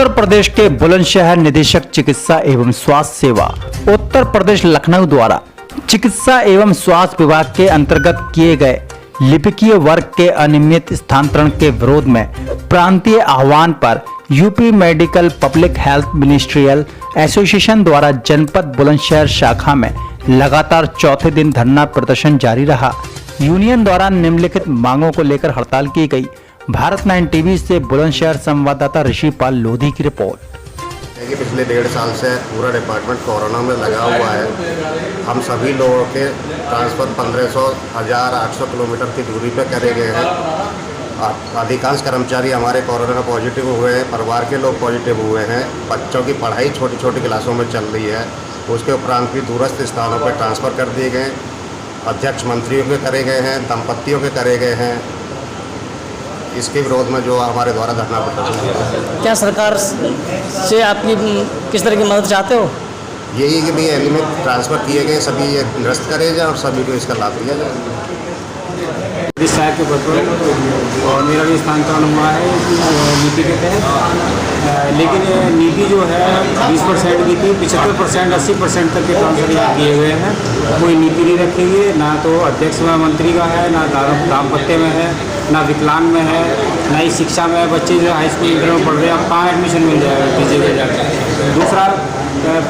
उत्तर प्रदेश के बुलंदशहर निदेशक चिकित्सा एवं स्वास्थ्य सेवा उत्तर प्रदेश लखनऊ द्वारा चिकित्सा एवं स्वास्थ्य विभाग के अंतर्गत किए गए लिपिकीय वर्ग के अनियमित स्थानांतरण के विरोध में प्रांतीय आह्वान पर UP medical public health ministerial association द्वारा जनपद बुलंदशहर शाखा में लगातार चौथे दिन धरना प्रदर्शन जारी रहा। यूनियन द्वारा निम्नलिखित मांगों को लेकर हड़ताल की गई। भारत 9 टीवी से बुलंदशहर संवाददाता ऋषिपाल लोधी की रिपोर्ट। पिछले 1.5 साल से पूरा डिपार्टमेंट कोरोना में लगा हुआ है। हम सभी लोगों के ट्रांसफ़र 1500, 1000, 800 किलोमीटर की दूरी पर करे गए हैं। अधिकांश कर्मचारी हमारे कोरोना पॉजिटिव हुए हैं, परिवार के लोग पॉजिटिव हुए हैं। बच्चों की पढ़ाई छोटी छोटी क्लासों में चल रही है। उसके उपरांत भी दूरस्थ स्थानों पर ट्रांसफ़र कर दिए गए। अध्यक्ष मंत्रियों के करे गए हैं, दंपतियों के करे गए हैं। इसके विरोध में जो हमारे द्वारा धरना प्रदर्शन किया है। क्या सरकार से आपकी किस तरह की मदद चाहते हो? यही है कि भाई एलिमेंट ट्रांसफ़र किए गए सभी ये निरस्त करे जाए और सभी को इसका लाभ दिया जाए। इस साइड के बच्चों और मेरा भी स्थानांतरण हुआ है नीति के तहत, लेकिन नीति जो है 20% की थी, 75%, 80% तक के ट्रांसफर यहाँ किए हुए हैं। कोई नीति नहीं रखी है, ना तो अध्यक्ष में मंत्री का है, ना दाम्पत्य में है, ना विकलांग में है, ना ही शिक्षा में। बच्चे जो हाई स्कूल इंटर में पढ़ रहे हैं, अब कहाँ एडमिशन मिल जाएगा कीजिएगा जाकर। दूसरा,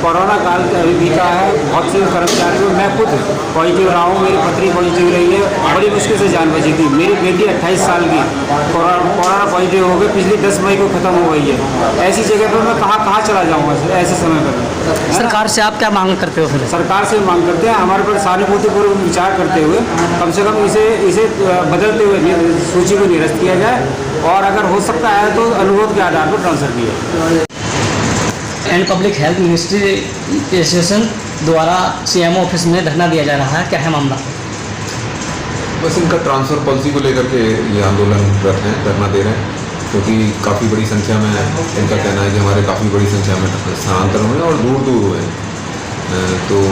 कोरोना काल अभी बीता है, बहुत से कर्मचारियों मैं खुद पॉजिटिव रहा हूँ, मेरी पत्नी पॉजिटिव रही है, बड़ी मुश्किल से जान बची थी। मेरी बेटी 28 साल की कोरोना पॉजिटिव हो गई, पिछली 10 मई को ख़त्म हो गई है। ऐसी जगह पर मैं कहाँ चला जाऊँगा ऐसे समय पर? सरकार से आप क्या मांग करते हो? फिर सरकार से मांग करते हैं हमारे पर सहानुभूतिपूर्वक विचार करते हुए कम से कम इसे बदलते हुए सूची को निरस्त किया जाए और अगर हो सकता है तो अनुरोध के आधार पर ट्रांसफर किया। And public health ministry association द्वारा सीएमओ ऑफिस में धरना दिया जा रहा है, क्या है मामला? बस इनका ट्रांसफ़र पॉलिसी को लेकर के ये आंदोलन कर रहे हैं, धरना दे रहे हैं, क्योंकि काफ़ी बड़ी संख्या में इनका कहना है कि हमारे काफ़ी बड़ी संख्या में स्थानांतरण हुए और दूर दूर हुए हैं। तो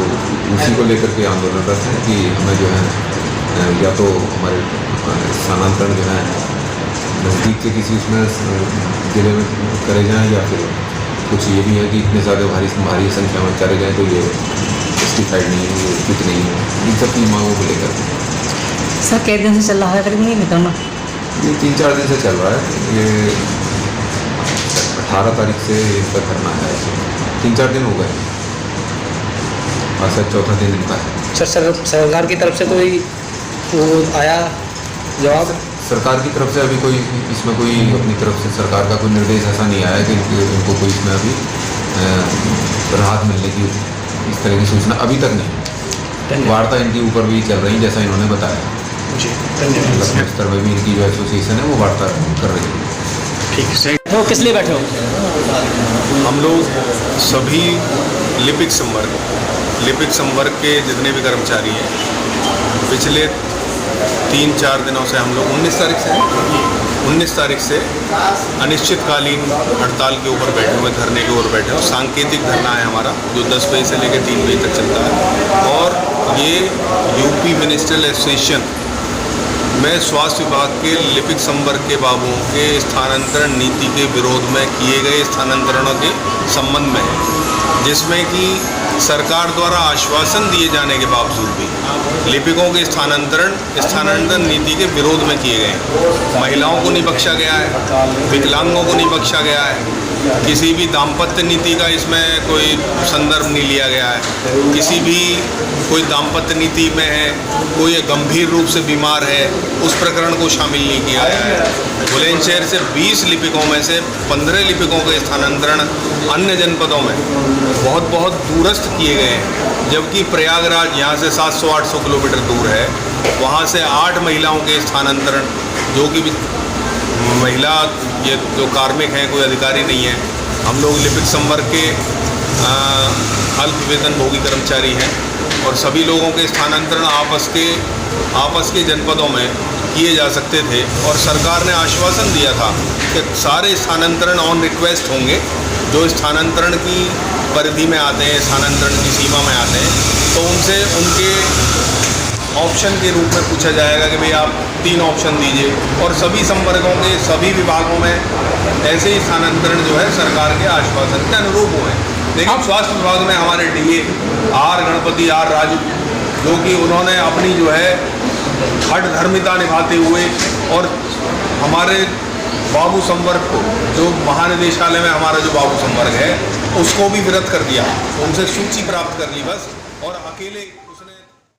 उसी को लेकर के आंदोलन करते हैं कि हमें जो है या तो हमारे स्थानांतरण जो है नज़दीक के किसी उसमें ज़िले में करे जाएँ, या फिर कुछ ये भी है कि इतने ज़्यादा भारी संख्या में चले जाएँ तो ये जस्टिफाइड नहीं है, ये उचित नहीं है। इन सब की मांगों को लेकर सर कई दिन से चल रहा है, करीब नहीं निकलना? ये 3-4 दिन से चल रहा है। ये 18 तारीख से इसका धरना है, 3-4 दिन हो गए। आज से चौथा दिन इनका है। सर सरकार की तरफ से कोई वो आया जवाब? सरकार की तरफ से अभी कोई इसमें कोई अपनी तरफ से सरकार का कोई निर्देश ऐसा नहीं आया कि इनको कोई इसमें अभी राहत मिलने की इस तरह की सूचना अभी तक नहीं। वार्ता इनके ऊपर भी चल रही जैसा इन्होंने बताया। जी धन्यवाद। लखनऊ स्तर में भी इनकी जो एसोसिएशन है वो वार्ता कर रही है। ठीक है। तो किस लिए बैठे हो? हम लोग सभी लिपिक संवर्ग के जितने भी कर्मचारी हैं, पिछले 3-4 दिनों से हम लोग 19 तारीख से अनिश्चितकालीन हड़ताल के ऊपर बैठे हुए, धरने के ऊपर बैठे हुए। सांकेतिक धरना है हमारा, जो 10 बजे से लेकर 3 बजे तक चलता है। और ये यूपी मिनिस्ट्रियल एसोसिएशन में स्वास्थ्य विभाग के लिपिक संवर्ग के बाबुओं के स्थानांतरण नीति के विरोध में किए गए स्थानांतरणों के संबंध में है, जिसमें कि सरकार द्वारा आश्वासन दिए जाने के बावजूद भी लिपिकों के स्थानांतरण नीति के विरोध में किए गए। महिलाओं को नहीं बख्शा गया है, विकलांगों को नहीं बख्शा गया है, किसी भी दाम्पत्य नीति का इसमें कोई संदर्भ नहीं लिया गया है। किसी भी कोई दाम्पत्य नीति में है, कोई गंभीर रूप से बीमार है, उस प्रकरण को शामिल नहीं किया गया है। बुलंदशहर से 20 लिपिकों में से 15 लिपिकों के स्थानांतरण अन्य जनपदों में बहुत दूरस्थ किए गए हैं, जबकि प्रयागराज यहाँ से 700-800 किलोमीटर दूर है। वहाँ से 8 महिलाओं के स्थानांतरण, जो कि महिला ये जो कार्मिक हैं, कोई अधिकारी नहीं है। हम लोग लिपिक संवर्ग के अल्प वेतनभोगी कर्मचारी हैं और सभी लोगों के स्थानांतरण आपस के जनपदों में किए जा सकते थे। और सरकार ने आश्वासन दिया था कि सारे स्थानांतरण ऑन रिक्वेस्ट होंगे। जो स्थानांतरण की परिधि में आते हैं, स्थानांतरण की सीमा में आते हैं, तो उनसे उनके ऑप्शन के रूप में पूछा जाएगा कि भाई आप 3 ऑप्शन दीजिए और सभी संवर्गों के सभी विभागों में ऐसे ही स्थानांतरण जो है सरकार के आश्वासन के अनुरूप हुए। लेकिन स्वास्थ्य विभाग में हमारे DA R Ganapathi R Raju, जो कि उन्होंने अपनी जो है हठधर्मिता निभाते हुए और हमारे बाबू संवर्ग को, जो महानिदेशालय में हमारा जो बाबू संवर्ग है, उसको भी विरत कर दिया। उनसे सूची प्राप्त कर ली बस, और अकेले